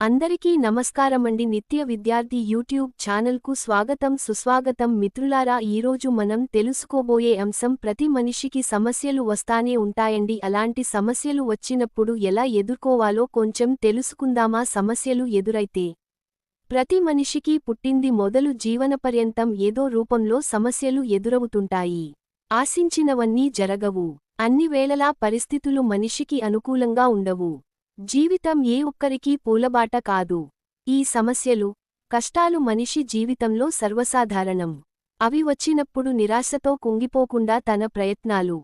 అందరికీ నమస్కారమండి. నిత్య విద్యార్థి యూట్యూబ్ ఛానల్కు స్వాగతం సుస్వాగతం. మిత్రులారా, ఈరోజు మనం తెలుసుకోబోయే అంశం ప్రతి మనిషికి సమస్యలు వస్తానే ఉంటాయండి. అలాంటి సమస్యలు వచ్చినప్పుడు ఎలా ఎదుర్కోవాలో కొంచెం తెలుసుకుందామా. సమస్యలు ఎదురైతే ప్రతి మనిషికి పుట్టింది మొదలు జీవనపర్యంతం ఏదో రూపంలో సమస్యలు ఎదురవుతుంటాయి. ఆశించినవన్నీ జరగవు. అన్ని వేళలా పరిస్థితులు మనిషికి అనుకూలంగా ఉండవు. జీవితం ఏ ఒక్కరికీ పూలబాట కాదు. ఈ సమస్యలు, కష్టాలు మనిషి జీవితంలో సర్వసాధారణం. అవి వచ్చినప్పుడు నిరాశతో కుంగిపోకుండా తన ప్రయత్నాలు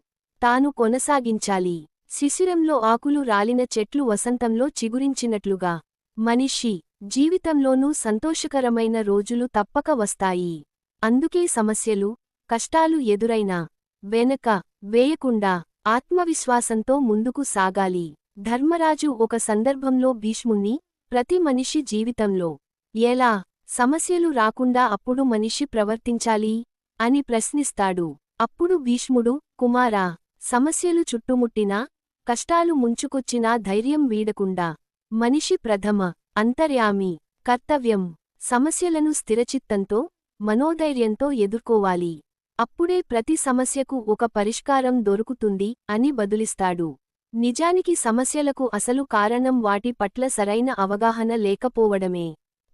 తాను కొనసాగించాలి. శిశిరంలో ఆకులు రాలిన చెట్లు వసంతంలో చిగురించినట్లుగా మనిషి జీవితంలోనూ సంతోషకరమైన రోజులు తప్పక వస్తాయి. అందుకే సమస్యలు, కష్టాలు ఎదురైనా వెనక వేయకుండా ఆత్మవిశ్వాసంతో ముందుకు సాగాలి. ధర్మరాజు ఒక సందర్భంలో భీష్ముణ్ణి, ప్రతి మనిషి జీవితంలో ఎలా సమస్యలు రాకుండా అప్పుడు మనిషి ప్రవర్తించాలి అని ప్రశ్నిస్తాడు. అప్పుడు భీష్ముడు, కుమారా, సమస్యలు చుట్టుముట్టినా, కష్టాలు ముంచుకొచ్చినా ధైర్యం వీడకుండా మనిషి ప్రథమ అంతర్యామి కర్తవ్యం. సమస్యలను స్థిరచిత్తంతో, మనోధైర్యంతో ఎదుర్కోవాలి. అప్పుడే ప్రతి సమస్యకు ఒక పరిష్కారం దొరుకుతుంది అని బదులిస్తాడు. నిజానికి సమస్యలకు అసలు కారణం వాటి పట్ల సరైన అవగాహన లేకపోవడమే.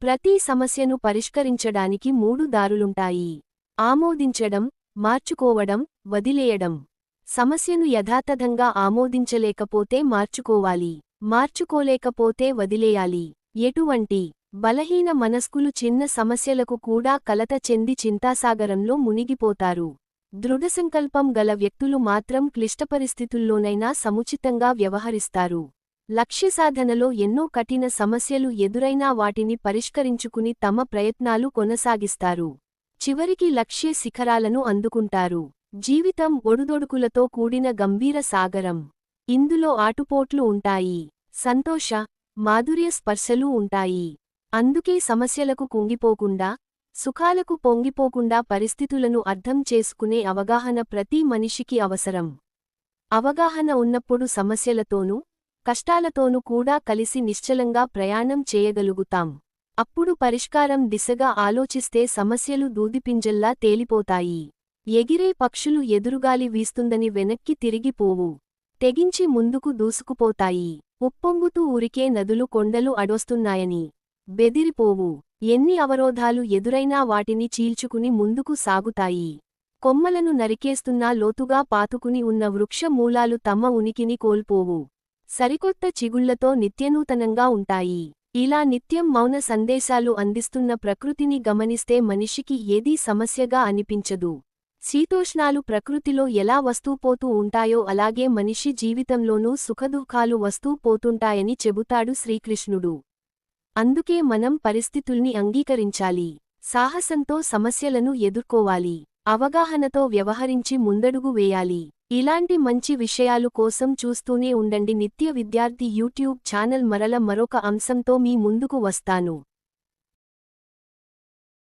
ప్రతి సమస్యను పరిష్కరించడానికి 3 దారులుంటాయి: ఆమోదించడం, మార్చుకోవడం, వదిలేయడం. సమస్యను యథాతథంగా ఆమోదించలేకపోతే మార్చుకోవాలి, మార్చుకోలేకపోతే వదిలేయాలి. ఎటువంటి బలహీన మనస్కులు చిన్న సమస్యలకు కూడా కలత చెంది చింతాసాగరంలో మునిగిపోతారు. దృఢసంకల్పం గల వ్యక్తులు మాత్రం క్లిష్టపరిస్థితుల్లోనైనా సముచితంగా వ్యవహరిస్తారు. లక్ష్యసాధనలో ఎన్నో కఠిన సమస్యలు ఎదురైనా వాటిని పరిష్కరించుకుని తమ ప్రయత్నాలు కొనసాగిస్తారు. చివరికి లక్ష్య శిఖరాలను అందుకుంటారు. జీవితం ఒడుదొడుకులతో కూడిన గంభీర సాగరం. ఇందులో ఆటుపోట్లు ఉంటాయి, సంతోష, మాధుర్య స్పర్శలూ ఉంటాయి. అందుకే సమస్యలకు కుంగిపోకుండా, సుఖాలకు పొంగిపోకుండా పరిస్థితులను అర్థం చేసుకునే అవగాహన ప్రతి మనిషికి అవసరం. అవగాహన ఉన్నప్పుడు సమస్యలతోనూ, కష్టాలతోనూ కూడా కలిసి నిశ్చలంగా ప్రయాణం చేయగలుగుతాం. అప్పుడు పరిష్కారం దిశగా ఆలోచిస్తే సమస్యలు దూదిపింజల్లా తేలిపోతాయి. ఎగిరే పక్షులు ఎదురుగాలి వీస్తుందని వెనక్కి తిరిగిపోవు. తెగించి ముందుకు దూసుకుపోతాయి. ఉప్పొంగుతూ ఉరికే నదులు కొండలు అడొస్తున్నాయని బెదిరిపోవు. ఎన్ని అవరోధాలు ఎదురైనా వాటిని చీల్చుకుని ముందుకు సాగుతాయి. కొమ్మలను నరికేస్తున్నా లోతుగా పాతుకుని ఉన్న వృక్ష మూలాలు తమ ఉనికిని కోల్పోవు. సరికొత్త చిగుళ్లతో నిత్యనూతనంగా ఉంటాయి. ఇలా నిత్యం మౌన సందేశాలు అందిస్తున్న ప్రకృతిని గమనిస్తే మనిషికి ఏదీ సమస్యగా అనిపించదు. శీతోష్ణాలు ప్రకృతిలో ఎలా వస్తూపోతూ ఉంటాయో అలాగే మనిషి జీవితంలోనూ సుఖదుఖాలు వస్తూ పోతుంటాయని చెబుతాడు శ్రీకృష్ణుడు. అందుకే మనం పరిస్థితుల్ని అంగీకరించాలి. సాహసంతో సమస్యలను ఎదుర్కోవాలి. అవగాహనతో వ్యవహరించి ముందడుగు వేయాలి. ఇలాంటి మంచి విషయాలు కోసం చూస్తూనే ఉండండి నిత్య విద్యార్థి యూట్యూబ్ ఛానల్. మరొక అంశంతో మీ ముందుకు వస్తాను.